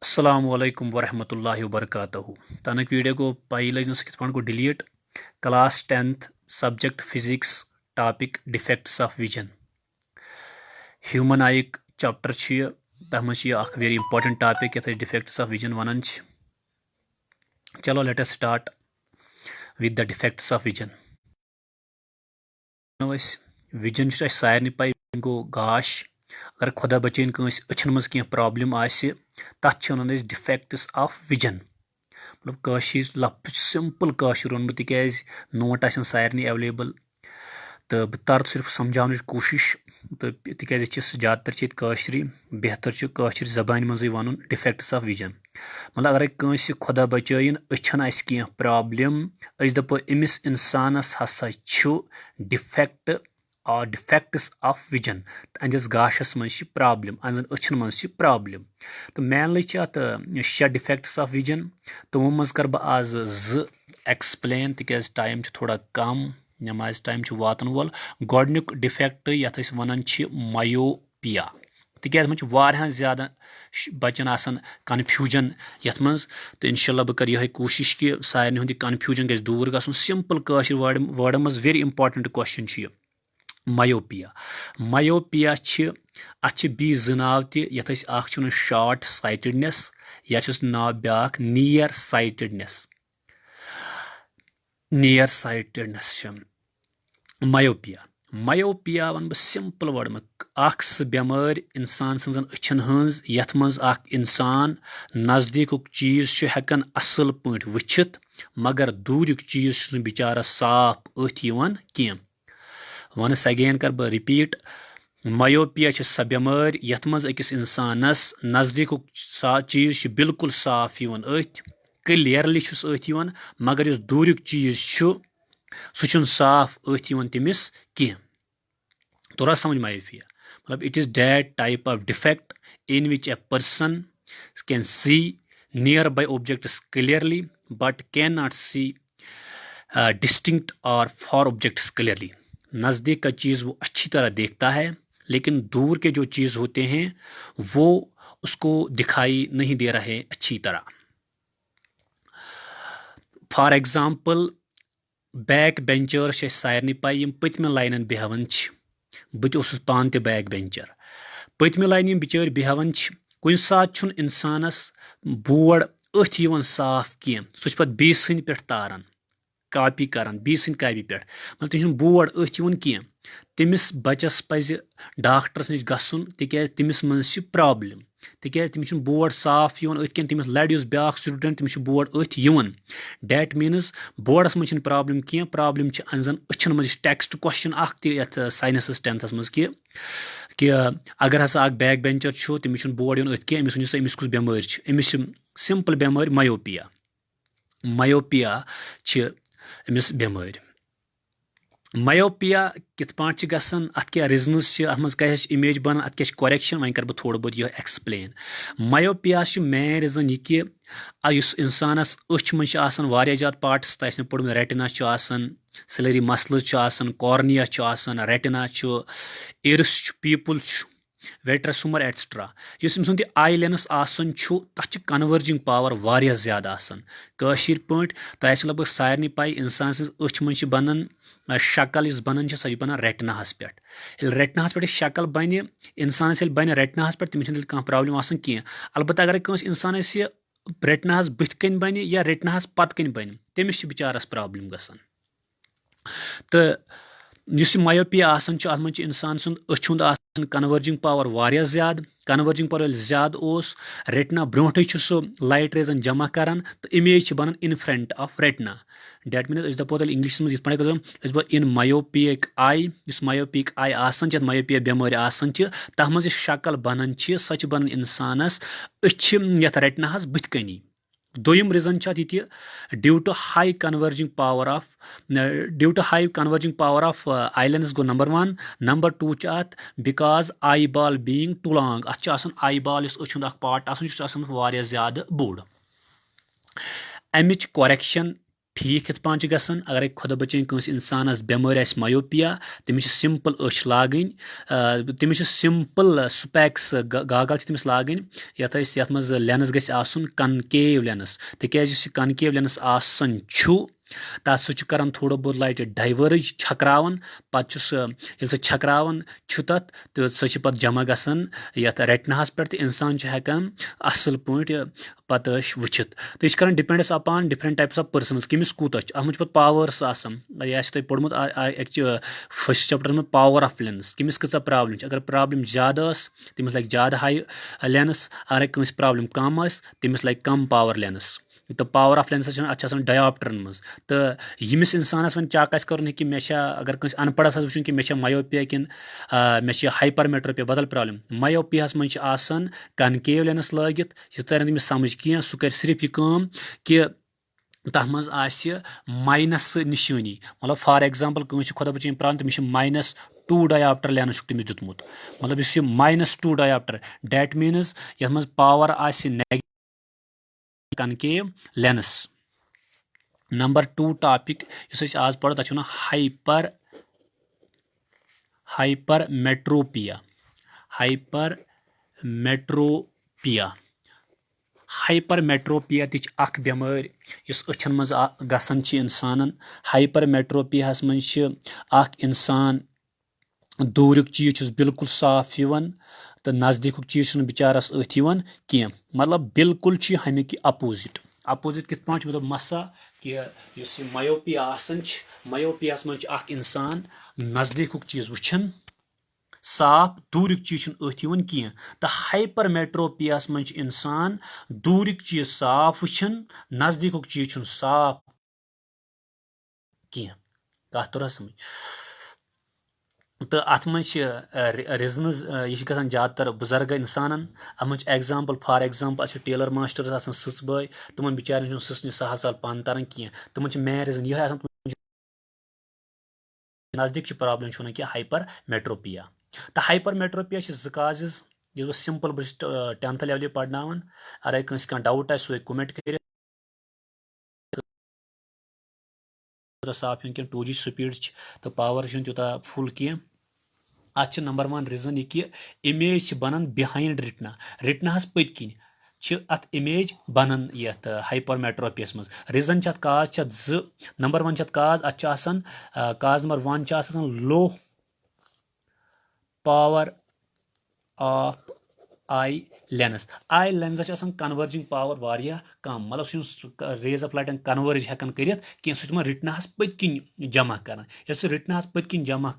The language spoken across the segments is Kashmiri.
अस्सलामुअलैकुम वरहमतुल्लाहि वबरकातुहू तनक वीडियो को पाई लजन कित को delete class 10th subject physics topic defects of vision human आइक चैप्टर तथ मज वेरी इंपॉर्टेंट टॉपिक ये डिफेक्ट्स ऑफ विजन वन चलो let us start with the defects of vision vision सारे पाई गो गाश अगर खुदा बचन अचन मज कह प्रॉब्लम तथ वन डिफेक्ट्स ऑफ विजन मतलब लफ्ज सिंपल वोनमुत तिक नोट सारे एवेलेबल तो बह तर सिर्फ समझाने कोशिश तो तिक ज़्यादातर बेहतर जबान मज वन डिफेक्ट्स ऑफ विजन मतलब अगर खुदा बचन अचन कह प्रॉब्लम दपो अमिस इंसानस हसा डिफेक्ट और डिफेक्ट्स ऑफ विजन अंदिस गाशस मज प्रॉब्लम अंदन अचन मज प्रॉब्लम तो मेनली अत 6 डिफेक्ट्स ऑफ विजन तमो मज कर बह आज एक्सप्लेन तिक टाइम थोड़ा कम नमाज टाइम वातन वोल गोडनुक डिफेक्ट यथ वन मायोपिया तिक वारियान ज्यादा बचन आसान कन्फ्यूजन यथ मज तो इंशाल्लाह बह कर यह कोशिश कि सारे हुंद कन्फ्यूजन गज दूर गसन सिंपल वर्ड मज very important question myopia myopia अत बी नाव तथ शॉर्ट साइटेडनेस या नाव ब्या near sightedness myopia myopia one बह सिंपल वर्ड में सह बेमार इंसान सजन अचन हज यथ मज इंसान नजदीक चीज हेकन असल पट वुचित मगर दूरिक चीज बिचारा साफ अथ कह वनस अगेन कर बह रिपीट मायोपिया सह बेमार यथ मज अकिस इंसानस नजदीक चीज बिल्कुल साफ अथ क्लियरली अथ मगर इस दूरिक चीज सह साफ अथ तमिस कह तोरा समझ मायोपिया मतलब it is that type of defect in which a person can see nearby objects clearly but can not see distinct or far objects clearly नज़दीक का चीज़ वो अच्छी तरह देखता है लेकिन दूर के जो चीज़ होते हैं वो उसको दिखाई नहीं दे रहे अच्छी तरह। फॉर एग्जाम्पल बैक बेंचर सारे पाई पतम लाइन बेहवान बह पान ते बैक बेंचर पतम लाइन बिचार बेहवान कुन सात इंसानस बोर्ड अथ साफ कह सह पे बीस सद पे तारान कॉपी करान बीस सद कॉपी पे मतलब तम बोर्ड अथ कह तमिस बचस पज डॉक्टरस नश गसन तिक तमिस मज प्रॉब्लम तिक तमिस बोर्ड साफ अथ कह तमिस लड़ ब्या स्टूडेंट तमिस बोर्ड अथ डेट मीनस बोर्डस मज प्रॉब्लम कह प्रॉब्लम अंजन अचन मज टेक्स्ट क्वेश्चन अत साइंस 10th मज कि अगर हसा बैक बेंचर तमिस बोर्ड अथ कह अमिस अमिस कुछ बेमार अमिस सिंपल बेमार मायोपिया मायोपिया अमिस बेमार मायोपिया कित पाट गसन अत क्या रीजनस अत मज क्या इमेज बन अत क्या करेक्शन वन कर थोड़ा बहुत यह एक्सप्लेन मायोपिया मेन रीजन यह कि इंसानस अच मज ज्यादा पार्ट्स तो पढ़ retina ciliary muscles cornea retina iris pupil vitreous humour etcetera इस आई लेंस तथ कन्वर्जिंग पावर वारिया ज्यादा कशीर पट तो लगभग सारे पाई इंसान अच मज बनन शक्ल इस बनन सह बनन रेटिनाहस पे रेटिनाहस पे शक्ल बन इंसान बन रेटिनाहस पे तमिस कह प्रॉब्लम कह अलबत्त अगर इंसान रेटिनाहस बुथ कन बन या रेटिनाहस पत कन बन तमिस बिचारस प्रॉब्लम गसन तो मायोपिया अत मज इंसान सुंद कन्वर्जिंग पावर वारिया ज्यादा कन्वर्जिंग पावर ज्यादा रेटिना ब्रोटे सह लाइट रेजन जमा करान तो इमेज बनन in front of retina that mean दपो इंग्लिश मज पे in myopic eye myopic eye myopia बेमार तथ मज शक्ल बनन सह बनन इंसानस अच ये रेटिनाहस बुथ कनी दोयम reason due to high converging power of eye lens गो नंबर 1 नंबर 2 अत because eyeball being too long अत आई बॉल अचुंद पार्ट वारिया ज्यादा बोड़ अमिच करेक्शन ٹھیٖک یِتھ پٲٹھۍ چھِ گژھان اگرے خۄدا بچٲیِن کٲنٛسہِ اِنسانَس بٮ۪مٲرۍ آسہِ مایوپیا تٔمِس چھِ سِمپٕل أچھ لاگٕنۍ تٔمِس چھِ سِمپٕل سُپیکس گاگل چھِ تٔمِس لاگٕنۍ یَتھ منٛز لٮ۪نٕس گژھِ آسُن کَنکیو لٮ۪نٕس تِکیازِ یُس یہِ کَنکیو لٮ۪نٕس آسان چھُ تَتھ سُہ چھُ کران تھوڑا بہت لایٹہِ ڈایوٲرٕج چھکراوان پَتہٕ چھُ سُہ ییٚلہِ سُہ چھکراوان چھُ تَتھ تہٕ سۄ چھِ پَتہٕ جمع گژھان یَتھ ریٹناہَس پٮ۪ٹھ تہٕ اِنسان چھُ ہٮ۪کان اَصٕل پٲٹھۍ پَتہٕ وٕچھِتھ تہٕ یہِ چھِ کران ڈِپٮ۪نڈٕس upon different types of persons کٔمِس کوٗتاہ چھُ اَتھ منٛز چھُ پَتہٕ پاوٲرٕس آسان یہِ آسہِ تۄہہِ پوٚرمُت فٔسٹ چیپٹرس منٛز پاور آف لینٕس کٔمِس کۭژاہ پرابلِم چھِ اگر پرابلِم زیادٕ ٲس تٔمِس لگہِ زیادٕ ہاے لینٕس اگرے کٲنٛسہِ پرابلِم کم آسہِ تٔمِس لگہِ کم پاور لینٕس تہٕ پاور آف لینٕس چھِ اَتھ چھِ آسان ڈایopٹرن منٛز تہٕ ییٚمِس اِنسانَس وۄنۍ چَک آسہِ کَرُن کہِ مےٚ چھا اگر کٲنٛسہِ اَن پَڑس آسہِ وٕچھُن کہِ مےٚ چھا مایوپیا کِنہٕ مےٚ چھِ ہایپر میٹروپیا بدل پرابلِم مایوپیاہس منٛز چھِ آسان کَنکیو لینٕس لٲگِتھ یہِ تَرِ نہٕ تٔمِس سمجھ کینٛہہ سُہ کرِ صرف یہِ کٲم کہِ تَتھ منٛز آسہِ ماینس نِشٲنی مطلب فار ایٚگزامپٕل کٲنٛسہِ چھِ خۄدا بچٲیِن پرابلِم تٔمِس چھِ -2 ڈایopٹر لینٕس چھُکھ تٔمِس دیُتمُت مطلب یُس یہِ -2 ڈایopٹر دیٹ میٖنٕز یَتھ منٛز پاور آسہِ کَنکیو لینٕس نمبر 2 ٹاپِک یُس أسۍ آز پرو تَتھ چھِ وَنان ہایپر میٹروپیا ہایپر میٹروپیا تہِ چھِ اکھ بٮ۪مٲرۍ یُس أچھن منٛز گژھان چھِ اِنسانن ہایپر میٹروپیاہس منٛز چھِ اکھ اِنسان دوٗریُک چیٖز چھُس بِلکُل صاف یِوان تہٕ نزدیٖکُک چیٖز چھُنہٕ بِچارس أتھۍ یِوان کینٛہہ مطلب بِلکُل چھُ یہِ ہمیکہِ اپوزِٹ کِتھ پٲٹھۍ چھُ مطلب مسا کہِ یُس یہِ مایوپیا آسان چھِ مایوپیاہس منٛز چھُ اکھ اِنسان نزدیٖکُک چیٖز وٕچھان صاف دوٗریُک چیٖز چھُنہٕ أتھۍ یِوان کینٛہہ تہٕ ہایپر میٹروپیاہس منٛز چھُ اِنسان دوٗریُک چیٖز صاف وٕچھان نزدیٖکُک چیٖز چھُنہٕ صاف کینٛہہ کتھ توٚر حظ سمجھ تہٕ اتھ منٛز چھِ ریٖزنٕز یہِ چھِ گژھان زیادٕ تر بُزرگ اِنسانن اتھ منٛز چھِ ایٚگزامپٕل فار ایٚگزامپٕل اَسہِ چھِ ٹیلر ماسٹٲرٕس آسان سٕژ بٲے تِمن بِچارٮ۪ن چھُنہٕ سٕژنہِ سہل پن تران کینٛہہ تِمن چھِ مین ریٖزن یِہے آسان نزدیٖک چھِ پرابلِم چھِ وَنان کہِ ہایپر میٹروپیا تہٕ ہایپر میٹروپیا چھِ 2 کازز یُس بہٕ سمپل بہٕ چھُس 10th لیولہِ پرناوان اگر کٲنٛسہِ کانٛہہ ڈاوُٹ آسہِ سُہ ہیٚکہِ کومنٹ کٔرِتھ صاف یُن کینٛہہ 2G سپیٖڈ چھِ تہٕ پاور چھُنہٕ تیوٗتاہ فُل کینٛہہ اتھ چھِ نمبر 1 ریٖزن یہِ کہِ اِمیج چھِ بنان بِہایِنٛڈ رِٹناہس پٔتۍ کِنۍ چھِ اتھ اِمیج بنان یتھ ہایپر میٹروپیاہس منٛز ریٖزن چھِ اتھ کاز چھِ اتھ 2 نمبر 1 چھِ اتھ کاز اتھ چھِ آسان کاز نمبر 1 چھِ آسان لو پاور آف آی لینزس چھِ آسان کنؤرجِنگ پاور واریاہ کم مطلب سُہ چھُنہٕ ریز آف لایٹن کنؤرج ہٮ۪کان کٔرِتھ کینٛہہ سُہ چھُ تِمن رِٹناہس پٔتۍ کِنۍ جمع کران ییٚلہِ سُہ رِٹناہس پٔتۍ کِنۍ جمع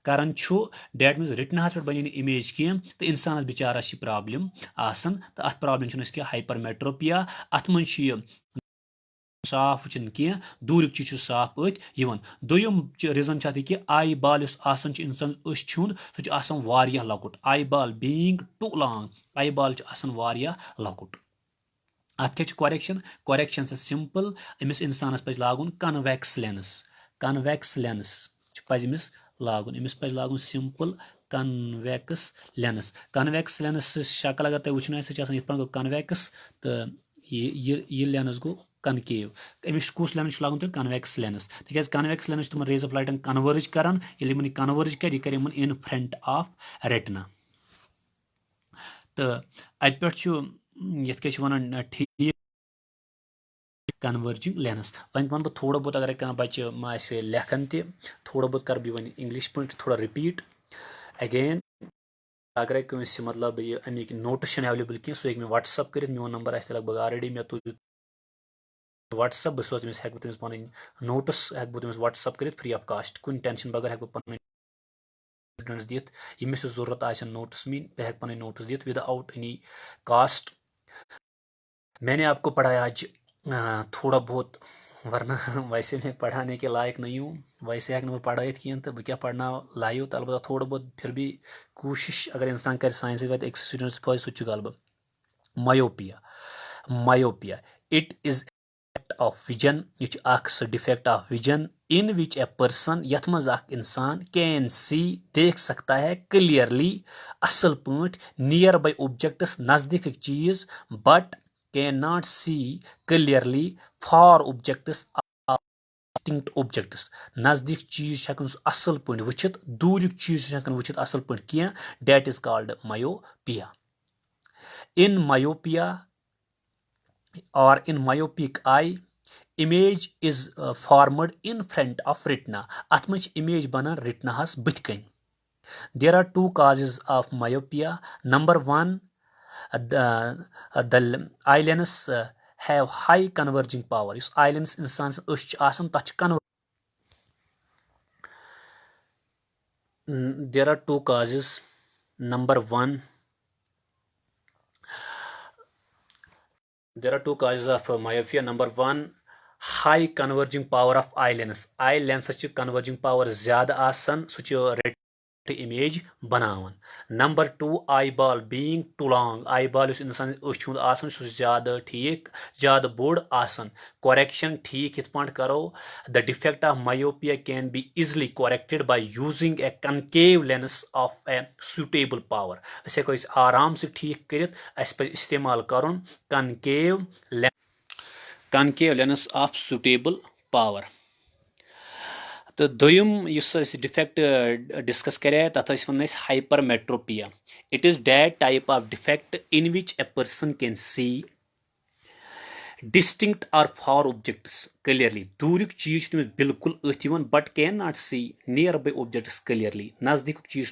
کران چھُ دیٹ میٖنٕز رِٹناہس پٮ۪ٹھ بنے نہٕ اِمیج کینٛہہ تہٕ اِنسانس بِچارس چھِ پرابلِم آسان تہٕ اتھ پرابلِم چھِ وَنان أسۍ کہِ ہایپر میٹروپیا اتھ منٛز چھُ یہِ صاف وٕچھان کینٛہہ دوٗریُک چیٖز چھُ صاف أتھۍ یِوان دوٚیُم ریٖزن چھُ اتھ یہِ کہِ آی بال یُس آسان چھُ اِنسانس أچھ ہُنٛد سُہ چھُ آسان واریاہ لۄکُٹ eyeball being too long eyeball چھُ آسان واریاہ لۄکُٹ اتھ کیاہ چھُ کوریکشن چھِ سمپل أمِس اِنسانس پزِ لاگُن کنویکس لینٕس پزِ أمِس لاگُن سمپل کنویکس لینٕس سٕنٛز شکل اگر تۄہہِ وٕچھِنۍ آسہِ سۄ چھِ آسان یِتھ پٲٹھۍ گوٚو کنویکس تہٕ یہِ لینٕس گوٚو کَنکیو أمِس کُس لینٕس چھُ لاگُن تۄہہِ کنویکس لینٕس تِکیازِ کنویکس لینٕس چھِ تِمن ریز آف لایٹن کنؤرٕج کران ییٚلہِ یِمن یہِ کنؤرٕج کرِ یہِ کرِ یِمن اِن فرنٹ آف ریٹنا تہٕ اتہِ پٮ۪ٹھ چھُ یتھ کیاہ چھِ وَنان ٹھیٖک کنؤرجِنگ لینٕس وۄنۍ وَنہٕ بہٕ تھوڑا بہت اگرے کانٛہہ بچہِ ما آسہِ لیکھان تہِ تھوڑا بہت کرٕ بہٕ وۄنۍ انگلش پٲٹھۍ تھوڑا رِپیٖٹ اگین اگرے کٲنٛسہِ مطلب یہِ امیِکۍ نوٹٕس چھِنہٕ ایویلیبٕل کینٛہہ سُہ ہیٚکہِ مےٚ وٹسپ کٔرِتھ میون نمبر آسہِ لگ بگ آلریڈی مےٚ تُل وٹسپ بہٕ سوزٕ تٔمِس ہیٚکہٕ بہٕ تٔمِس پنٕنۍ نوٹٕس ہیٚکہٕ بہٕ تٔمِس وٹسپ کٔرِتھ فرٛی آف کاسٹ کُنہِ ٹٮ۪نشن بغٲر ہیٚکہٕ بہٕ پنٕنۍ دِتھ ییٚمِس یہِ ضوٚرتھ آسن نوٹٕس میٲنۍ بہٕ ہیٚکہٕ پنٕنۍ نوٹٕس دِتھ ود آوُٹ اینی کاسٹ میں نے آپ کو پڑھایا آج تھوڑا بہت ورنہ ویسے میں پڑھانے کے لائق نہیں ہوں ویسے ہیٚکہٕ نہٕ بہٕ پڑھٲیِتھ کینٛہہ تہٕ بہٕ کیاہ پرناو لایِو تہٕ البتہ تھوڑا بہت پھر بھی کوٗشِش اگر اِنسان کرِ سانہِ سۭتۍ واتہِ أکِس سٹوٗڈنٛٹس فٲیدٕ سُہ تہِ چھُ غلبہٕ مایوپیا اٹ از آف وِجن یہِ چھُ اکھ سُہ defect of vision in which a person یتھ منٛز اکھ اِنسان کین سی دیکھ سکتا ہے کلیئرلی اصل پٲٹھۍ نِیر باے اوبجیکٹس نزدیٖکٕکۍ چیٖز but can not see clearly for objects distinct objects. Nazdik cheese hekan asal point wuchit, durik cheese hekan wuchit asal point kiya. That is called myopia. In myopia or in myopic eye, image is formed in front of retina. At much image banan retina has bitkan. There are two causes of myopia. Number one, the eye lens have high converging power. Yus eye lens insan asan tach converge. There are two causes. Number one, there are two causes of myopia. Number one, high converging power of eye lens. Eye lens converging power zyada asan such image बनावन. Number two, eyeball being too long. Eyeball is इंसान उछुंद आसन सु ज़्यादा ठीक ज़्यादा बोड़ आसन. Correction ठीक इत पॉइंट करो. The defect of myopia can be easily corrected by using a concave lens of a suitable power. ऐसे कोई आराम से ठीक करित ऐसे पर इस्तेमाल करूँ concave lens of suitable power. तो दोयम युस डिफेक्ट डिस्कस करे तथ one hypermetropia. It is that type of defect in which a person can see distinct or far objects clearly. दूरिक चीज तमिस बिल्कुल अथ but can not see nearby objects clearly. नजदीक चीज